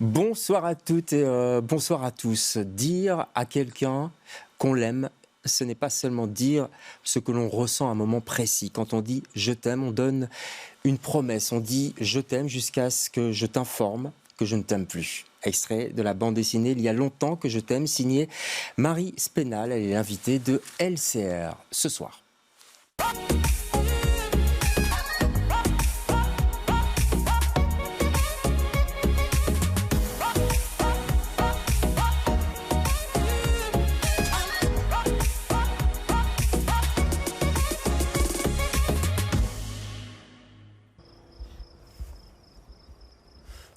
Bonsoir à toutes et bonsoir à tous. Dire à quelqu'un qu'on l'aime, ce n'est pas seulement dire ce que l'on ressent à un moment précis. Quand on dit « je t'aime », on donne une promesse. On dit « je t'aime » jusqu'à ce que je t'informe que je ne t'aime plus. Extrait de la bande dessinée « Il y a longtemps que je t'aime » signée Marie Spénal. Elle est l'invitée de LCR ce soir.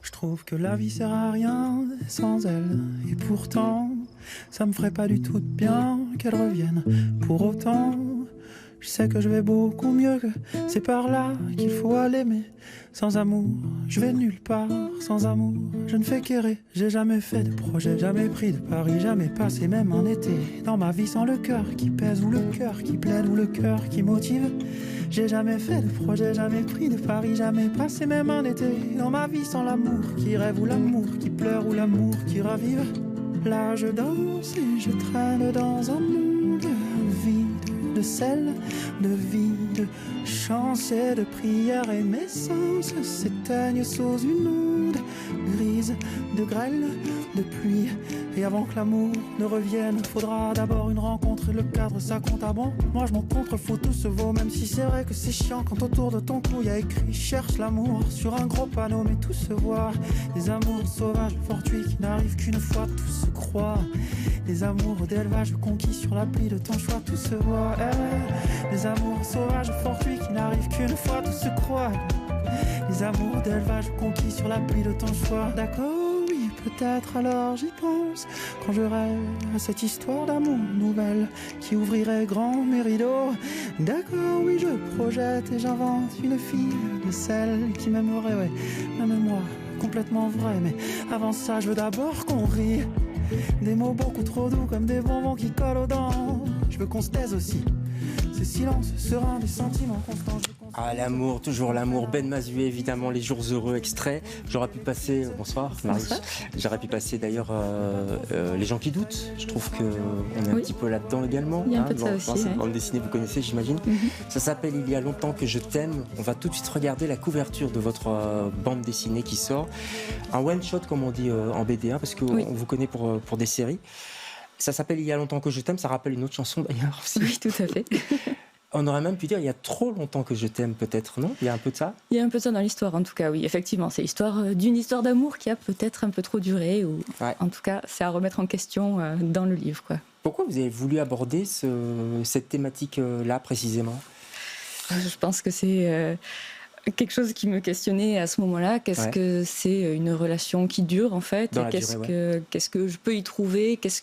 Je trouve que la vie sert à rien sans elle. Et pourtant, ça me ferait pas du tout de bien qu'elle revienne. Pour autant, je sais que je vais beaucoup mieux, que c'est par là qu'il faut aller. Mais sans amour, je vais nulle part. Sans amour, je ne fais qu'errer. J'ai jamais fait de projet, jamais pris de pari, jamais passé même un été dans ma vie sans le cœur qui pèse, ou le cœur qui plaide, ou le cœur qui motive. J'ai jamais fait de projet, jamais pris de pari, jamais passé même un été dans ma vie sans l'amour qui rêve, ou l'amour qui pleure, ou l'amour qui ravive. Là je danse et je traîne dans un monde vide de sel, de vide, chance et de prière, et mes sens s'éteignent sous une onde grise de grêle, de pluie. Et avant que l'amour ne revienne, faudra d'abord une rencontre, et le cadre ça compte. Ah bon, moi je m'en contrefous, tout se vaut. Même si c'est vrai que c'est chiant quand autour de ton cou y a écrit cherche l'amour sur un gros panneau, mais tout se voit. Des amours sauvages, fortuits qui n'arrivent qu'une fois, tout se croit. Des amours d'élevage conquis sur l'appli de ton choix, tout se voit. Des amours sauvages, fortuits qui n'arrivent qu'une fois, tout se croit. Les amours d'élevage conquis sur l'appli de ton choix. D'accord, oui, peut-être alors j'y pense quand je rêve à cette histoire d'amour nouvelle qui ouvrirait grand mes rideaux. D'accord, oui, je projette et j'invente une fille de celle qui m'aimerait, ouais, même moi, complètement vrai. Mais avant ça, je veux d'abord qu'on rie. Des mots beaucoup trop doux comme des bonbons qui collent aux dents. Je veux qu'on se taise aussi. Ce silence serein des sentiments constants. Ah, l'amour, toujours l'amour. Ben Mazué, évidemment, Les Jours Heureux, extrait. J'aurais pu passer... Bonsoir, Marie. Bonsoir. J'aurais pu passer d'ailleurs Les gens qui doutent. Je trouve qu'on est un Oui. petit peu là-dedans également. Il y a un peu de ça dans aussi, cette ouais. bande dessinée, vous connaissez, j'imagine. Ça s'appelle Il y a longtemps que je t'aime. On va tout de suite regarder la couverture de votre bande dessinée qui sort. Un one-shot, comme on dit en BD, hein, parce qu'on Oui. vous connaît pour des séries. Ça s'appelle Il y a longtemps que je t'aime. Ça rappelle une autre chanson d'ailleurs aussi. Oui, tout à fait. On aurait même pu dire il y a trop longtemps que je t'aime, peut-être, non? Il y a un peu de ça? Il y a un peu de ça dans l'histoire, en tout cas, oui. Effectivement, c'est l'histoire d'une histoire d'amour qui a peut-être un peu trop duré, ou Ouais. en tout cas, c'est à remettre en question dans le livre, quoi. Pourquoi vous avez voulu aborder cette thématique-là précisément? Je pense que c'est quelque chose qui me questionnait à ce moment-là. Qu'est-ce Ouais. que c'est une relation qui dure, en fait? Dans la Qu'est-ce durée, qu'est-ce que je peux y trouver? Qu'est-ce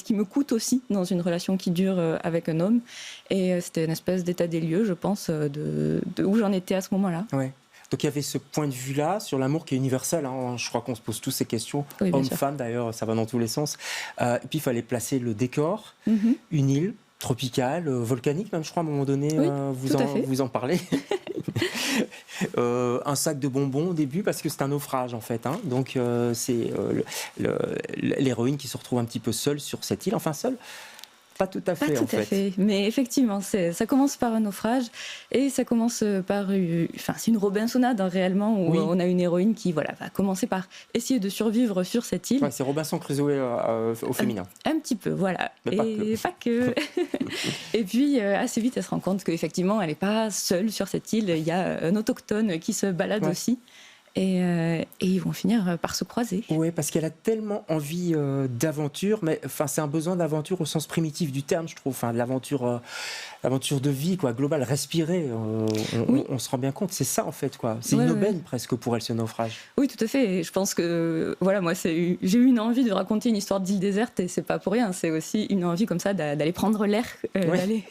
qui me coûte aussi dans une relation qui dure avec un homme? Et c'était une espèce d'état des lieux, je pense, de où j'en étais à ce moment-là. Ouais. Donc il y avait ce point de vue-là sur l'amour qui est universel, hein. Je crois qu'on se pose tous ces questions, Oui, bien sûr. hommes-femmes d'ailleurs, ça va dans tous les sens. Et puis il fallait placer le décor, Mhm. une île tropicale, volcanique même, je crois, à un moment donné, Oui, tout à fait. vous en parlez. Un sac de bonbons au début, parce que c'est un naufrage en fait, hein. Donc c'est l'héroïne qui se retrouve un petit peu seule sur cette île, enfin seule. Pas tout à Pas fait, tout en à fait. fait, mais effectivement, ça commence par un naufrage et ça commence par, c'est une Robinsonade hein, réellement où Oui. on a une héroïne qui va commencer par essayer de survivre sur cette île. Ouais, c'est Robinson Crusoe au féminin. Un petit peu, voilà. Mais pas Et pas que. Et puis, assez vite, elle se rend compte qu'effectivement, elle n'est pas seule sur cette île. Il y a un autochtone qui se balade Ouais. aussi. Et ils vont finir par se croiser. Oui, parce qu'elle a tellement envie d'aventure, mais enfin, c'est un besoin d'aventure au sens primitif du terme, je trouve. Enfin, l'aventure de vie, quoi, globale, respirer. Oui. On se rend bien compte, c'est ça en fait, quoi. C'est Ouais, une ouais. aubaine presque pour elle, ce naufrage. Oui, tout à fait. Et je pense que voilà, moi, j'ai eu une envie de raconter une histoire d'île déserte et c'est pas pour rien. C'est aussi une envie comme ça d'aller prendre l'air, Ouais. d'aller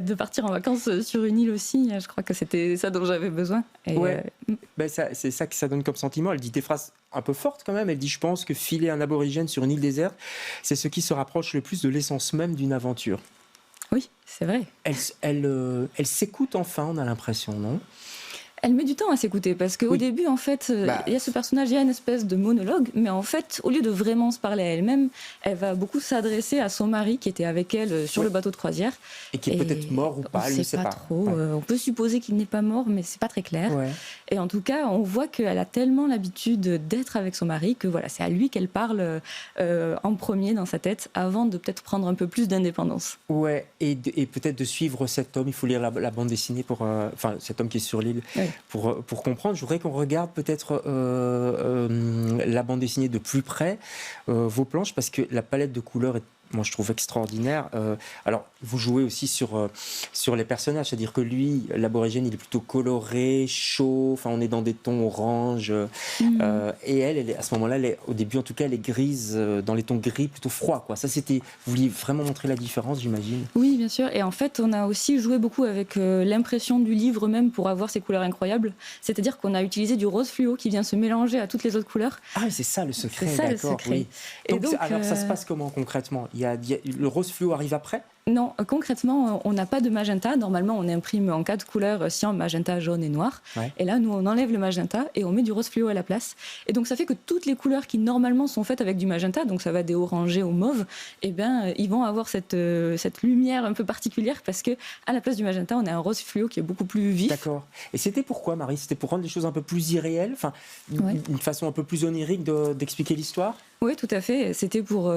de partir en vacances sur une île aussi. Je crois que c'était ça dont j'avais besoin. Et, Ouais. Ben, c'est ça que ça donne comme sentiment. Elle dit des phrases un peu fortes quand même. Elle dit, je pense que filer un aborigène sur une île déserte, c'est ce qui se rapproche le plus de l'essence même d'une aventure. oui, c'est vrai. Elle s'écoute enfin, on a l'impression, non? Elle met du temps à s'écouter parce qu'au début, en fait, il y a ce personnage, il y a une espèce de monologue, mais en fait, au lieu de vraiment se parler à elle-même, elle va beaucoup s'adresser à son mari qui était avec elle sur le bateau de croisière. Et qui est peut-être mort ou pas, elle ne sait pas. Trop. On peut supposer qu'il n'est pas mort, mais c'est pas très clair. Ouais. Et en tout cas, on voit qu'elle a tellement l'habitude d'être avec son mari que voilà, c'est à lui qu'elle parle en premier dans sa tête, avant de peut-être prendre un peu plus d'indépendance. Ouais, et peut-être de suivre cet homme. Il faut lire la bande dessinée pour, enfin, cet homme qui est sur l'île. Ouais. Pour comprendre. Je voudrais qu'on regarde peut-être la bande dessinée de plus près, vos planches, parce que la palette de couleurs est, moi, je trouve extraordinaire. Alors, vous jouez aussi sur les personnages, c'est-à-dire que lui, l'aborigène, il est plutôt coloré, chaud, enfin, on est dans des tons orange. Et elle est, à ce moment-là, au début, en tout cas, elle est grise, dans les tons gris, plutôt froid, quoi. Ça, c'était... Vous vouliez vraiment montrer la différence, j'imagine? Oui, bien sûr. Et en fait, on a aussi joué beaucoup avec l'impression du livre même pour avoir ces couleurs incroyables. C'est-à-dire qu'on a utilisé du rose fluo qui vient se mélanger à toutes les autres couleurs. Ah, c'est ça le secret, c'est ça, d'accord. Le secret. Oui. Et donc, alors, ça se passe comment, concrètement? Le rose fluo arrive après? Non, concrètement, on n'a pas de magenta. Normalement, on imprime en 4 couleurs, cyan, magenta, jaune et noir. Ouais. Et là, nous, on enlève le magenta et on met du rose fluo à la place. Et donc, ça fait que toutes les couleurs qui, normalement, sont faites avec du magenta, donc ça va des orangés au mauve, eh bien, ils vont avoir cette lumière un peu particulière parce qu'à la place du magenta, on a un rose fluo qui est beaucoup plus vif. D'accord. Et c'était pourquoi, Marie? C'était pour rendre les choses un peu plus irréelles, enfin, une façon un peu plus onirique d'expliquer l'histoire? Oui, tout à fait. C'était pour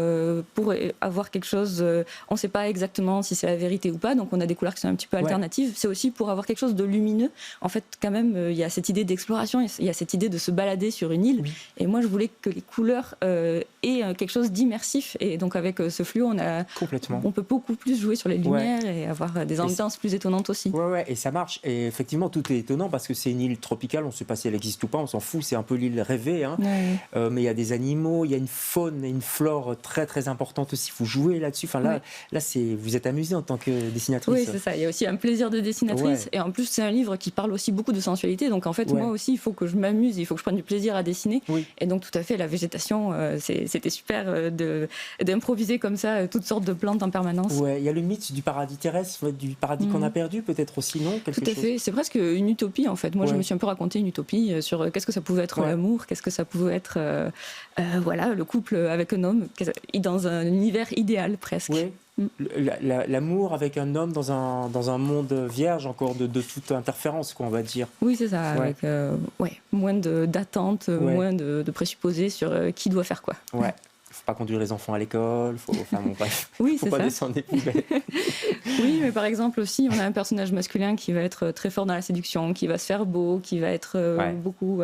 avoir quelque chose... on ne sait pas exactement si c'est la vérité ou pas, donc on a des couleurs qui sont un petit peu alternatives. C'est aussi pour avoir quelque chose de lumineux. En fait, quand même, il y a cette idée d'exploration, il y a cette idée de se balader sur une île. Oui. Et moi, je voulais que les couleurs aient quelque chose d'immersif. Et donc, avec ce fluo, on peut beaucoup plus jouer sur les lumières et avoir des ambiances plus étonnantes aussi. Ouais, et ça marche. Et effectivement, tout est étonnant parce que c'est une île tropicale. On ne sait pas si elle existe ou pas, on s'en fout. C'est un peu l'île rêvée. Hein. Ouais. Mais il y a des animaux, il y a une faune et une flore très très importante aussi. Vous jouez là-dessus. Enfin là vous êtes amusée en tant que dessinatrice. Oui, c'est ça. Il y a aussi un plaisir de dessinatrice. Et en plus, c'est un livre qui parle aussi beaucoup de sensualité. Donc en fait, moi aussi, il faut que je m'amuse, il faut que je prenne du plaisir à dessiner. Oui. Et donc tout à fait, la végétation, c'était super d'improviser comme ça toutes sortes de plantes en permanence. Ouais, il y a le mythe du paradis terrestre, du paradis qu'on a perdu, peut-être aussi, non? Tout à fait. C'est presque une utopie en fait. Moi, je me suis un peu raconté une utopie sur qu'est-ce que ça pouvait être l'amour, qu'est-ce que ça pouvait être le couple avec un homme dans un univers idéal presque. Oui. L'amour avec un homme dans un monde vierge encore de toute interférence, quoi, on va dire. Oui, c'est ça, avec moins d'attentes, moins de présupposés sur qui doit faire quoi. Ouais. Faut pas conduire les enfants à l'école, faut pas descendre des poubelles. Oui, mais par exemple aussi, on a un personnage masculin qui va être très fort dans la séduction, qui va se faire beau, qui va être beaucoup,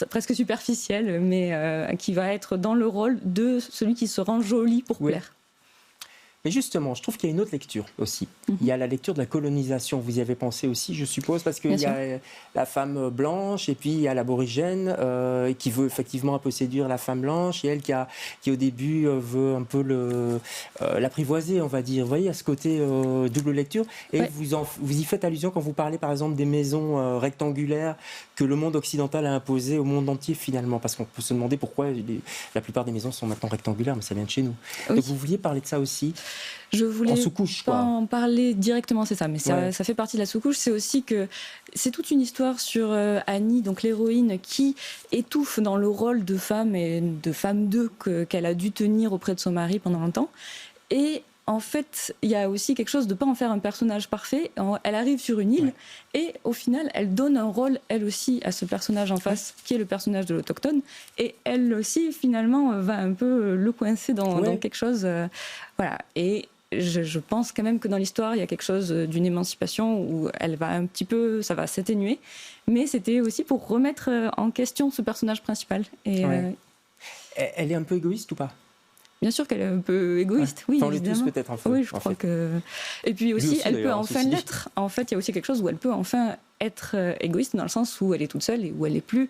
presque superficiel, mais qui va être dans le rôle de celui qui se rend joli pour plaire. Mais justement, je trouve qu'il y a une autre lecture aussi. Il y a la lecture de la colonisation. Vous y avez pensé aussi, je suppose, parce qu'il y a la femme blanche et puis il y a l'aborigène qui veut effectivement un peu séduire la femme blanche et elle qui au début veut un peu l'apprivoiser, on va dire. Vous voyez, à ce côté double lecture. Et vous y faites allusion quand vous parlez, par exemple, des maisons rectangulaires que le monde occidental a imposées au monde entier, finalement. Parce qu'on peut se demander pourquoi la plupart des maisons sont maintenant rectangulaires, mais ça vient de chez nous. Oui. Donc vous vouliez parler de ça aussi? Je voulais en sous-couche, pas en parler directement, c'est ça, mais ça fait partie de la sous-couche. C'est aussi que c'est toute une histoire sur Annie, donc l'héroïne, qui étouffe dans le rôle de femme et de femme 2 qu'elle a dû tenir auprès de son mari pendant longtemps. Et en fait, il y a aussi quelque chose de pas en faire un personnage parfait. Elle arrive sur une île et au final, elle donne un rôle, elle aussi, à ce personnage en face, qui est le personnage de l'autochtone. Et elle aussi, finalement, va un peu le coincer dans quelque chose. Voilà. Et je pense quand même que dans l'histoire, il y a quelque chose d'une émancipation où elle va un petit peu, ça va s'atténuer. Mais c'était aussi pour remettre en question ce personnage principal. Et, elle est un peu égoïste ou pas? Bien sûr qu'elle est un peu égoïste, oui, enfin, évidemment. On le tous peut-être un peu. Oui, je crois que... Et puis aussi, elle peut enfin l'être. En fait, il y a aussi quelque chose où elle peut enfin être égoïste dans le sens où elle est toute seule et où elle n'est plus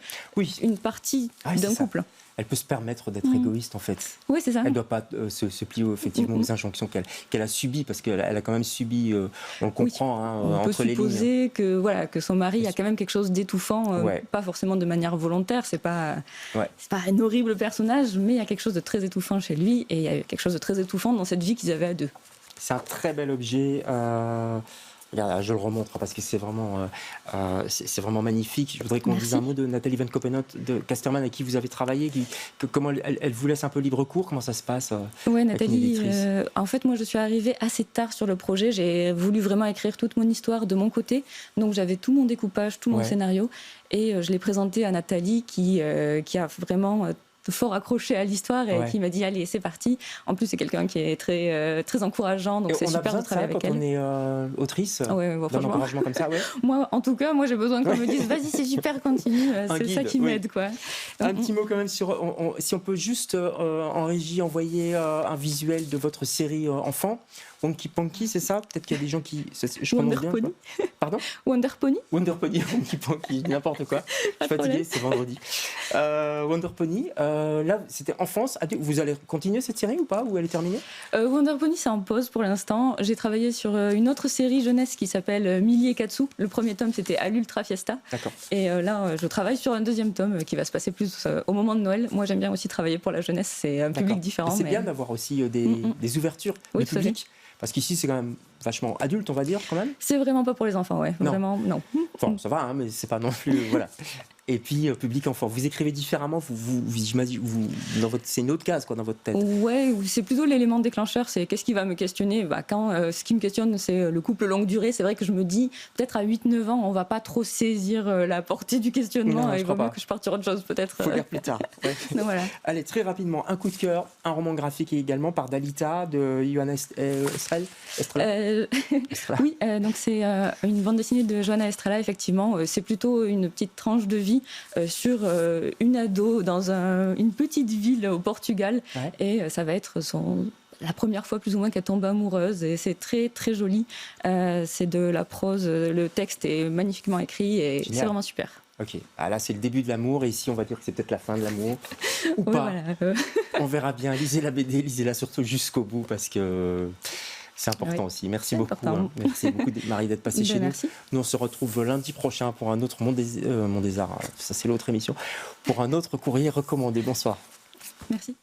une partie d'un couple. Elle peut se permettre d'être égoïste, en fait. Oui, c'est ça. Elle ne doit pas se plier effectivement aux injonctions qu'elle a subies, parce qu'elle a quand même subi, on le comprend, entre les lignes. On peut supposer que son mari a quand même quelque chose d'étouffant, pas forcément de manière volontaire, c'est pas un horrible personnage, mais il y a quelque chose de très étouffant chez lui, et il y a quelque chose de très étouffant dans cette vie qu'ils avaient à deux. C'est un très bel objet. Regarde, je le remontre parce que c'est vraiment magnifique. Je voudrais qu'on dise un mot de Nathalie Van Coppenoot de Casterman, avec qui vous avez travaillé. Comment elle vous laisse un peu libre cours? Comment ça se passe? Ouais, Nathalie, en fait, moi, je suis arrivée assez tard sur le projet. J'ai voulu vraiment écrire toute mon histoire de mon côté. Donc, j'avais tout mon découpage, tout mon scénario. Et je l'ai présenté à Nathalie qui a vraiment fort accroché à l'histoire et qui m'a dit allez, c'est parti. En plus, c'est quelqu'un qui est très encourageant, donc c'est super de travailler avec elle. On a besoin de ça quand on est autrice, d'un encouragement comme ça. Moi, en tout cas, j'ai besoin qu'on me dise vas-y, c'est super, continue. C'est ça qui m'aide, quoi. Un petit mot quand même sur si on peut juste en régie envoyer un visuel de votre série enfant. Wonky Ponky, c'est ça? Peut-être qu'il y a des gens qui... Je Wonder Pony. Pardon? Wonder Pony. Wonder Pony, Wonky Ponky, n'importe quoi. Je suis fatigué, c'est vendredi. Wonder Pony, là, c'était enfance. Vous allez continuer cette série ou pas? Ou elle est terminée? Wonder Pony, c'est en pause pour l'instant. J'ai travaillé sur une autre série jeunesse qui s'appelle Millie et Katsu. Le premier tome, c'était à l'Ultra Fiesta. D'accord. Et là, je travaille sur un deuxième tome qui va se passer plus au moment de Noël. Moi, j'aime bien aussi travailler pour la jeunesse. C'est un public différent. C'est bien d'avoir aussi des ouvertures de public. Parce qu'ici, c'est quand même vachement adulte, on va dire, quand même. C'est vraiment pas pour les enfants, ouais. Non. Vraiment, non. Enfin, ça va, hein, mais c'est pas non plus... voilà. Et puis, public enfant. Vous écrivez différemment, j'imagine, c'est une autre case, quoi, dans votre tête. Ouais, c'est plutôt l'élément déclencheur, c'est qu'est-ce qui va me questionner. Quand ce qui me questionne, c'est le couple longue durée. C'est vrai que je me dis, peut-être à 8-9 ans, on va pas trop saisir la portée du questionnement. Non, il vaut mieux que je parte sur autre chose, peut-être. Faut lire plus tard. Ouais. Donc, voilà. Allez, très rapidement, un coup de cœur, un roman graphique également par Dalita, de Johanna Estrella. Oui, donc c'est une bande dessinée de Johanna Estrella, effectivement. C'est plutôt une petite tranche de vie sur une ado dans une petite ville au Portugal. Ouais. Et ça va être la première fois plus ou moins qu'elle tombe amoureuse. Et c'est très, très joli. C'est de la prose. Le texte est magnifiquement écrit et c'est vraiment super. Ok, là c'est le début de l'amour et ici on va dire que c'est peut-être la fin de l'amour ou pas. Voilà. On verra bien. Lisez la BD, lisez-la surtout jusqu'au bout parce que c'est important aussi. Merci beaucoup. Merci beaucoup Marie d'être passée chez nous. Nous on se retrouve lundi prochain pour un autre Monde des Arts. Ça c'est l'autre émission. Pour un autre courrier recommandé. Bonsoir. Merci.